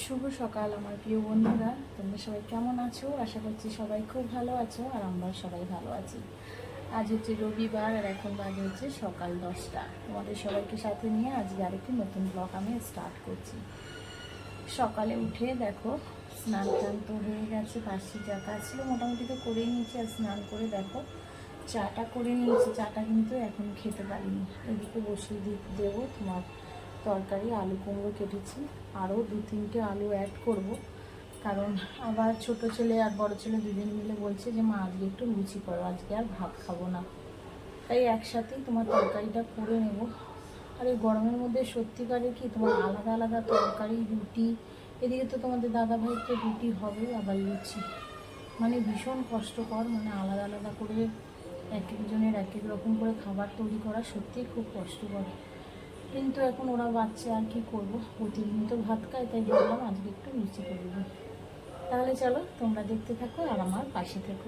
শুভ সকাল আমার প্রিয় বন্ধুরা, তোমরা সবাই কেমন আছো? আশা করছি সবাই খুব ভালো আছো আর আমরা সবাই ভালো আছি। আজ হচ্ছে রবিবার আর এখন বাজে হচ্ছে সকাল 10টা। তোমাদের সবাইকে সাথে নিয়ে আজকে আরেকটি নতুন ব্লগ আমি স্টার্ট করছি। সকালে উঠে দেখো স্নান টান তো হয়ে গেছে, বাসি যা কাজ ছিল মোটামুটি তো করেই নিয়েছি। আর স্নান করে দেখো চাটা করে নিয়েছি। চাটা কিন্তু এখন খেতে পারিনি, এদিকে বসিয়ে দেবো তোমার তরকারি। আলু কুমড়ো কেটেছি, আরও 2-3টে আলু অ্যাড করব, কারণ আবার ছোট ছেলে আর বড় ছেলে দুজন মিলে বলছে যে মা আজকে একটু লুচি করো, আজকে আর ভাত খাবো না। তাই একসাথেই তোমার তরকারিটা করে নেব। আর এই গরমের মধ্যে সত্যিকারে কি তোমার আলাদা আলাদা তরকারি রুটি, এদিকে তো তোমাদের দাদাভাইকে রুটি হবে আবার লুচি, মানে ভীষণ কষ্টকর। মানে আলাদা আলাদা করে এক একজনের এক এক রকম করে খাবার তৈরি করা সত্যিই খুব কষ্টকর। কিন্তু এখন ওরা বাচ্চা, আর কি করব, প্রতিদিন তো ভাত খায়, তাই ভাবলাম আজকে একটু লুচি করে দিই। তাহলে চলো তোমরা দেখতে থাকো আর আমার পাশে থেকো।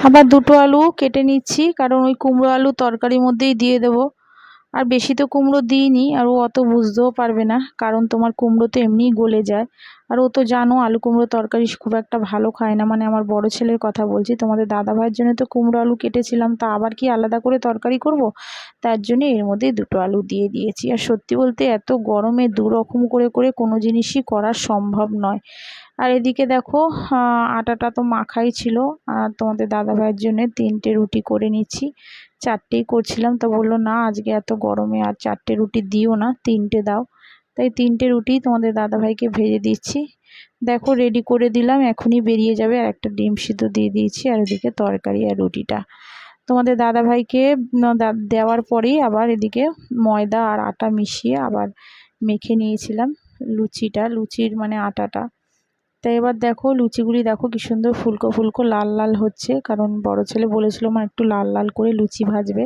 আবার দুটো আলু কেটে নিচ্ছি, কারণ ওই কুমড়ো আলু তরকারির মধ্যেই দিয়ে দেবো। আর বেশি তো কুমড়ো দিইনি, আর ও অত বুঝতেও পারবে না, কারণ তোমার কুমড়ো তো এমনিই গলে যায়। আর ও তো জানো আলু কুমড়ো তরকারি খুব একটা ভালো খায় না, মানে আমার বড় ছেলের কথা বলছি। তোমাদের দাদা ভাইয়ের জন্য তো কুমড়ো আলু কেটেছিলাম, তা আবার কি আলাদা করে তরকারি করব? তার জন্য এর মধ্যেই দুটো আলু দিয়ে দিয়েছি। আর সত্যি বলতে এত গরমে দুরকম করে করে কোনো জিনিসই করা সম্ভব নয়। আর এদিকে দেখো আটাটা তো মাখাই ছিল, আর তোমাদের দাদা ভাইয়ের জন্য 3টে রুটি করে নিচ্ছি। 4টেই করছিলাম, তো বললো না আজকে এত গরমে আর 4টে রুটি দিও না, 3টে দাও। তাই 3টে রুটি তোমাদের দাদাভাইকে ভেজে দিচ্ছি। দেখো রেডি করে দিলাম, এখনই বেরিয়ে যাবে। আর একটা ডিম সিদ্ধ দিয়ে দিয়েছি, আর এদিকে তরকারি আর রুটিটা তোমাদের দাদাভাইকে দেওয়ার পরেই আবার এদিকে ময়দা আর আটা মিশিয়ে আবার মেখে নিয়েছিলাম লুচির মানে আটাটা। তাই এবার দেখো লুচিগুলি দেখো কি সুন্দর ফুলকো ফুলকো লাল লাল হচ্ছে, কারণ বড় ছেলে বলেছিল মা একটু লাল লাল করে লুচি ভাজবে।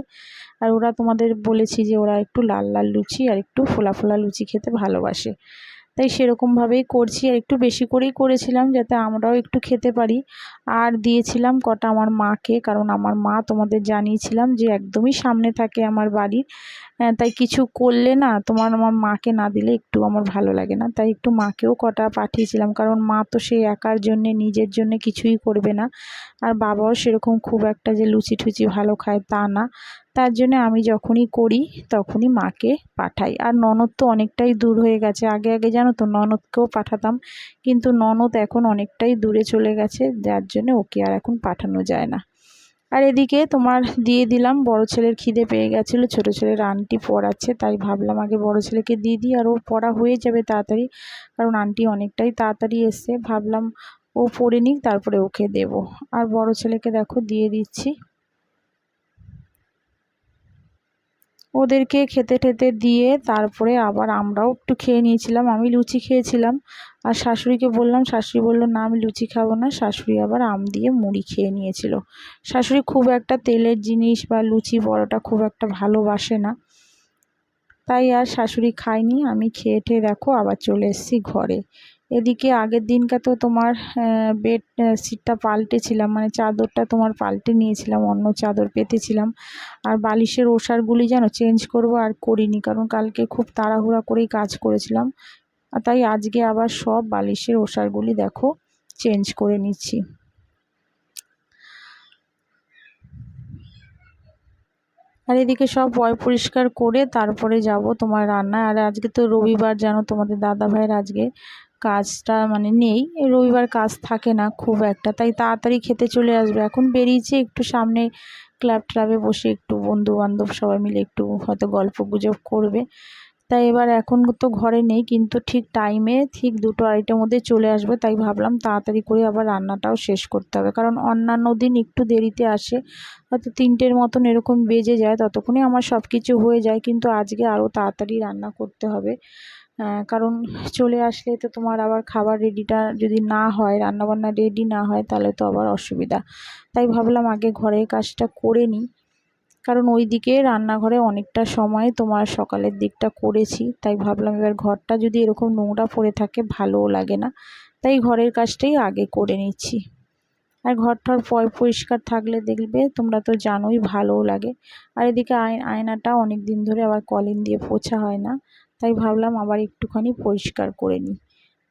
আর ওরা তোমাদের বলেছি যে ওরা একটু লাল লাল লুচি আর একটু ফোলা ফোলা লুচি খেতে ভালোবাসে। তাই সেরকমভাবেই করছি, আর একটু বেশি করেই করেছিলাম যাতে আমরাও একটু খেতে পারি। আর দিয়েছিলাম কটা আমার মাকে, কারণ আমার মা তোমাদের জানিয়েছিলাম যে একদমই সামনে থাকে আমার বাড়ির। তাই কিছু করলে না তোমার আমার মাকে না দিলে একটু আমার ভালো লাগে না, তাই একটু মাকেও কটা পাঠিয়েছিলাম, কারণ মা তো সেই একার জন্যে নিজের জন্য কিছুই করবে না। আর বাবাও সেরকম খুব একটা যে লুচি টুচি ভালো খায় তা না। তার জন্য আমি যখনই করি তখনই মাকে পাঠাই। আর ননদ তো অনেকটাই দূর হয়ে গেছে, আগে আগে জানো তো ননদকেও পাঠাতাম, কিন্তু ননদ এখন অনেকটাই দূরে চলে গেছে, যার জন্য ওকে আর এখন পাঠানো যায় না। আর এদিকে তোমার দিয়ে দিলাম, বড় ছেলের খিদে পেয়ে গেছিলো, ছোট ছেলের আন্টি পড়াচ্ছে, তাই ভাবলাম আগে বড় ছেলেকে দিয়ে দিই, আর ও পড়া হয়ে যাবে তাড়াতাড়ি, কারণ আন্টি অনেকটাই তাড়াতাড়ি এসছে। ভাবলাম ও পড়ে নিক তারপরে ওকে দেব। আর বড় ছেলেকে দেখো দিয়ে দিচ্ছি। ওদেরকে খেতে টেতে দিয়ে তারপরে আবার আমরাও একটু খেয়ে নিয়েছিলাম। আমি লুচি খেয়েছিলাম, আর শাশুড়িকে বললাম, শাশুড়ি বললো না আমি লুচি খাবো না। শাশুড়ি আবার আম দিয়ে মুড়ি খেয়ে নিয়েছিল। শাশুড়ি খুব একটা তেলের জিনিস বা লুচি পরোটা খুব একটা ভালোবাসে না, তাই আর শাশুড়ি খায়নি। আমি খেয়ে টেয়ে দেখো আবার চলে এসেছি ঘরে। এদিকে আগের দিনকে তো তোমার বেড সিটটা পাল্টেছিলাম, মানে চাদরটা তোমার পাল্টে নিয়েছিলাম, অন্য চাদর পেতেছিলাম। আর বালিশের ওষারগুলি যেন চেঞ্জ করব আর করিনি, কারণ কালকে খুব তাড়াহুড়া করেই কাজ করেছিলাম। আর তাই আজকে আবার সব বালিশের ওষারগুলি দেখো চেঞ্জ করে নিচ্ছি। আর এদিকে সব পরিষ্কার করে তারপরে যাব তোমার রান্না। আর আজকে তো রবিবার, জানো তোমাদের দাদা ভাইয়ের আজকে কাজটা মানে নেই, রবিবার কাজ থাকে না খুব একটা, তাই তাড়াতাড়ি খেতে চলে আসবে। এখন বেরিয়েছে একটু সামনে ক্লাবে বসে একটু বন্ধু বান্ধব সবাই মিলে একটু হয়তো গল্প গুজব করবে। তাই এবার এখন তো ঘরে নেই, কিন্তু ঠিক টাইমে ঠিক 2-2:30টার মধ্যে চলে আসবে, তাই ভাবলাম তাড়াতাড়ি করে আবার রান্নাটাও শেষ করতে হবে, কারণ অন্যান্য দিন একটু দেরিতে আসে, হয়তো 3টের মতন এরকম বেজে যায়, ততক্ষণে আমার সব কিছু হয়ে যায়। কিন্তু আজকে আরও তাড়াতাড়ি রান্না করতে হবে, কারণ চলে আসলে তো তোমার আবার খাবার রেডিটা যদি না হয়, রান্নাবান্না রেডি না হয়, তাহলে তো আবার অসুবিধা। তাই ভাবলাম আগে ঘরের কাজটা করে নিই, কারণ ওই দিকে রান্নাঘরে অনেকটা সময় তোমার সকালের দিকটা করেছি, তাই ভাবলাম এবার ঘরটা যদি এরকম নোংরা পড়ে থাকে ভালোও লাগে না, তাই ঘরের কাজটাই আগে করে নিচ্ছি। আর ঘরটার পরিষ্কার থাকলে দেখবে তোমরা তো জানোই ভালোও লাগে। আর এদিকে আয়নাটা অনেক দিন ধরে আবার কলিন দিয়ে পোছা হয় না, তাই ভাবলাম আবার একটুখানি পরিষ্কার করে নিই।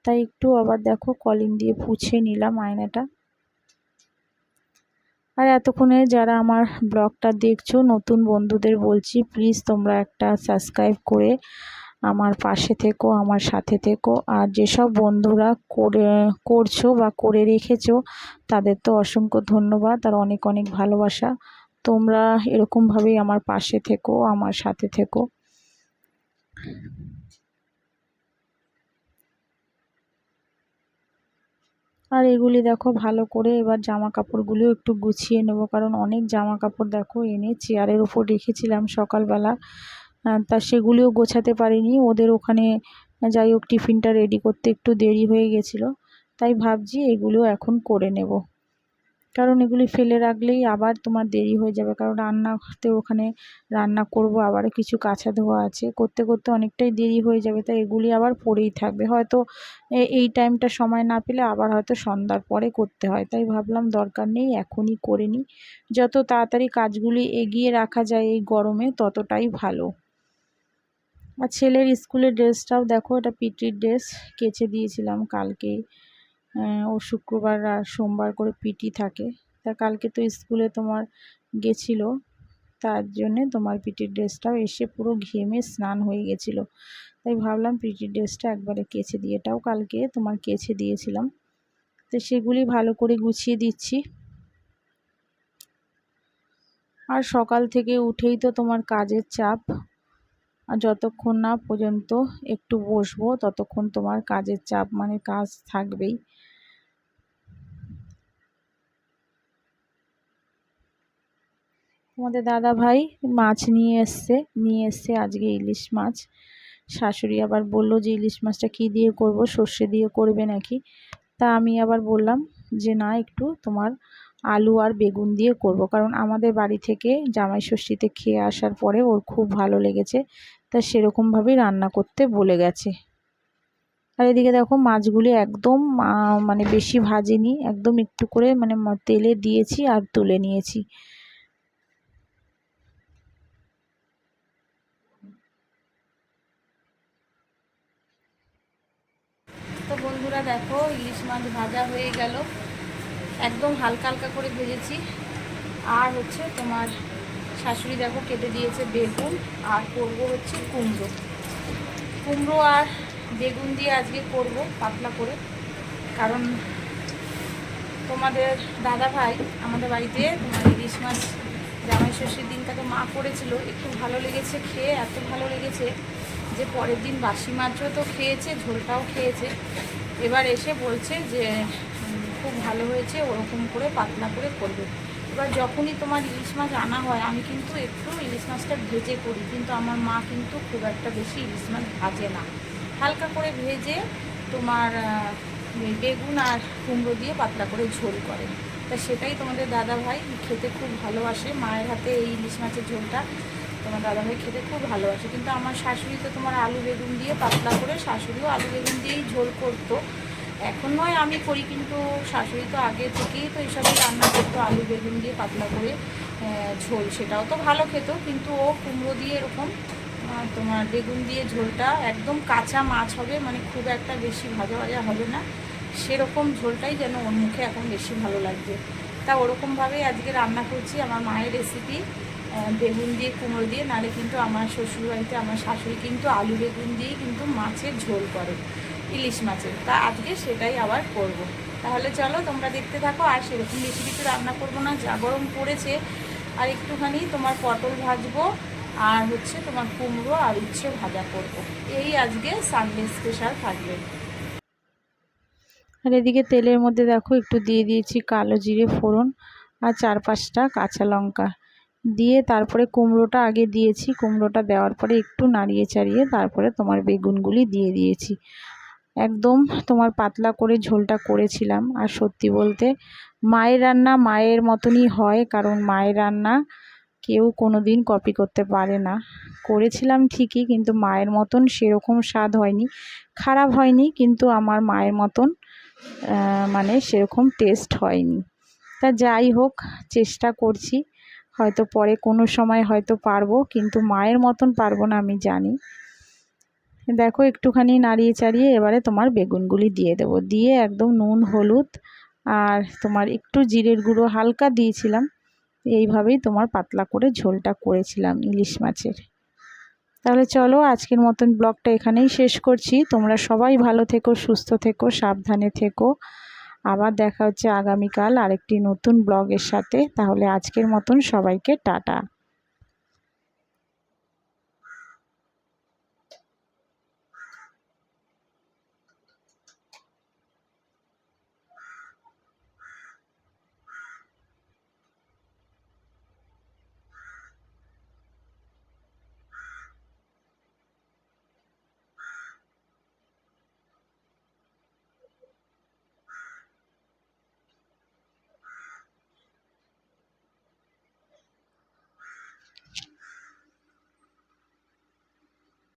তাই একটু আবার দেখো কলিং দিয়ে পুছে নিলাম আয়নাটা। আর এতক্ষণে যারা আমার ব্লগটা দেখছো নতুন বন্ধুদের বলছি, প্লিজ তোমরা একটা সাবস্ক্রাইব করে আমার পাশে থেকো, আমার সাথে থেকো। আর যেসব বন্ধুরা করছো বা করে রেখেছো তাদের তো অসংখ্য ধন্যবাদ আর অনেক অনেক ভালোবাসা। তোমরা এরকমভাবেই আমার পাশে থেকো, আমার সাথে থেকো। আর এগুলি দেখো ভালো করে এবার জামা কাপড়গুলো একটু গুছিয়ে নেব, কারণ অনেক জামা কাপড় দেখো এনে চেয়ারের উপর রেখেছিলাম সকালবেলা, তা সেগুলিও গোছাতে পারিনি। ওদের ওখানে যাই হোক টিফিনটা রেডি করতে একটু দেরি হয়ে গেছিলো, তাই ভাবছি এগুলো এখন করে নেব, কারণ এগুলি ফেলে রাখলেই আবার তোমার দেরি হয়ে যাবে। কারণ রান্নাতে ওখানে রান্না করব, আবারও কিছু কাঁচা ধোয়া আছে, করতে করতে অনেকটাই দেরি হয়ে যাবে, তাই এগুলি আবার পড়েই থাকবে। হয়তো এই টাইমটা সময় না পেলে আবার হয়তো সন্ধ্যার পরে করতে হয়, তাই ভাবলাম দরকার নেই, এখনই করে নিই। যত তাড়াতাড়ি কাজগুলি এগিয়ে রাখা যায় এই গরমে ততটাই ভালো। আর ছেলের স্কুলের ড্রেসটাও দেখো, এটা পিটির ড্রেস, কেচে দিয়েছিলাম কালকেই। ও শুক্রবার আর সোমবার করে পিটি থাকে, তা কালকে তো স্কুলে তোমার গেছিলো, তার জন্যে তোমার পিটির ড্রেসটাও এসে পুরো ঘেমে স্নান হয়ে গেছিলো, তাই ভাবলাম পিটির ড্রেসটা একবারে কেচে দিয়ে, এটাও কালকে তোমার কেচে দিয়েছিলাম। তো সেগুলি ভালো করে গুছিয়ে দিচ্ছি। আর সকাল থেকে উঠেই তো তোমার কাজের চাপ, আর যতক্ষণ না পর্যন্ত একটু বসবো ততক্ষণ তোমার কাজের চাপ, মানে কাজ থাকবেই। তোমাদের দাদা ভাই মাছ নিয়ে এসছে আজকে ইলিশ মাছ। শাশুড়ি আবার বললো যে ইলিশ মাছটা কী দিয়ে করব, সর্ষে দিয়ে করবে নাকি। তা আমি আবার বললাম যে না, একটু তোমার আলু আর বেগুন দিয়ে করব, কারণ আমাদের বাড়ি থেকে জামাই ষষ্ঠীতে খেয়ে আসার পরে ওর খুব ভালো লেগেছে, তা সেরকমভাবেই রান্না করতে বলে গেছে। আর এদিকে দেখো মাছগুলি একদম মানে বেশি ভাজিনি, একদম একটু করে মানে তেলে দিয়েছি আর তুলে নিয়েছি। তো বন্ধুরা দেখো ইলিশ মাছ ভাজা হয়ে গেল, একদম হালকা হালকা করে ভেজেছি। আর হচ্ছে তোমার শাশুড়ি দেখো কেটে দিয়েছে বেগুন, আর করবো হচ্ছে কুমড়ো আর বেগুন দিয়ে আজকে করব পাতলা করে। কারণ তোমাদের দাদা ভাই আমাদের বাড়িতে তোমার ইলিশ মাছ জামাই ষষ্ঠীর দিনটাকে মা করেছিল, একটু ভালো লেগেছে খেয়ে, এত ভালো লেগেছে যে পরের দিন বাসি মাছও তো খেয়েছে, ঝোলটাও খেয়েছে। এবার এসে বলছে যে খুব ভালো হয়েছে, ওরকম করে পাতলা করে করবে। এবার যখনই তোমার ইলিশ মাছ আনা হয় আমি কিন্তু একটু ইলিশ মাছটা ভেজে করি, কিন্তু আমার মা কিন্তু খুব একটা বেশি ইলিশ মাছ ভাজে না, হালকা করে ভেজে তোমার বেগুন আর কুমড়ো দিয়ে পাতলা করে ঝোল করে। তা সেটাই তোমাদের দাদাভাই খেতে খুব ভালোবাসে, মায়ের হাতে এই ইলিশ মাছের ঝোলটা তোমার দাদাভাই খেতে খুব ভালোবাসে। কিন্তু আমার শাশুড়ি তো তোমার আলু বেগুন দিয়ে পাতলা করে, শাশুড়িও আলু বেগুন দিয়েই ঝোল করতো, এখন নয় আমি করি, কিন্তু শাশুড়ি তো আগে থেকেই তো এইসবই রান্না করতো, আলু বেগুন দিয়ে পাতলা করে ঝোল, সেটাও তো ভালো খেত। কিন্তু ও কুমড়ো দিয়ে এরকম তোমার বেগুন দিয়ে ঝোলটা একদম কাঁচা মাছ হবে, মানে খুব একটা বেশি ভাজা ভাজা হবে না, সেরকম ঝোলটাই যেন ওর মুখে এখন বেশি ভালো লাগবে। তা ওরকমভাবেই আজকে রান্না করছি, আমার মায়ের রেসিপি, বেগুন দিয়ে কুমড়ো দিয়ে। নাহলে কিন্তু আমার শ্বশুরবাড়িতে আমার শাশুড়ি কিন্তু আলু বেগুন দিয়েই কিন্তু মাছের ঝোল করে, ইলিশ মাছের। তা আজকে সেটাই আবার করব। তাহলে চলো তোমরা দেখতে থাকো। আর সেরকম বেশি কিছু রান্না করবো না, যা গরম পড়েছে। আর একটুখানি তোমার পটল ভাজবো, আর হচ্ছে তোমার কুমড়ো আর উচ্ছে ভাজা করব। এই আজকে সানডে স্পেশাল থাকবে। আর এদিকে তেলের মধ্যে দেখো একটু দিয়ে দিয়েছি কালো জিরে ফোড়ন আর 4-5টা কাঁচা লঙ্কা দিয়ে, তারপরে কুমড়োটা আগে দিয়েছি, কুমড়োটা দেওয়ার পরে একটু নাড়িয়ে চাড়িয়ে তারপরে তোমার বেগুনগুলি দিয়ে দিয়েছি। একদম তোমার পাতলা করে ঝোলটা করেছিলাম। আর সত্যি বলতে মায়ের রান্না মায়ের মতনই হয়, কারণ মায়ের রান্না কেউ কোনো দিন কপি করতে পারে না। করেছিলাম ঠিকই, কিন্তু মায়ের মতন সেরকম স্বাদ হয়নি, খারাপ হয়নি, কিন্তু আমার মায়ের মতন মানে সেরকম টেস্ট হয়নি। তা যাই হোক, চেষ্টা করছি, হয়তো পরে কোনো সময় হয়তো পারবো, কিন্তু মায়ের মতন পারবো না আমি জানি। দেখো একটুখানি নাড়িয়ে চাড়িয়ে এবারে তোমার বেগুনগুলি দিয়ে দেবো, দিয়ে একদম নুন হলুদ আর তোমার একটু জিরের গুঁড়ো হালকা দিয়েছিলাম। এইভাবেই তোমার পাতলা করে ঝোলটা করেছিলাম ইলিশ মাছের। তাহলে চলো আজকের মতন ব্লগটা এখানেই শেষ করছি। তোমরা সবাই ভালো থেকো, সুস্থ থেকো, সাবধানে থেকো। আবার দেখা হচ্ছে আগামীকাল আরেকটি নতুন ব্লগের সাথে। তাহলে আজকের মতন সবাইকে টাটা।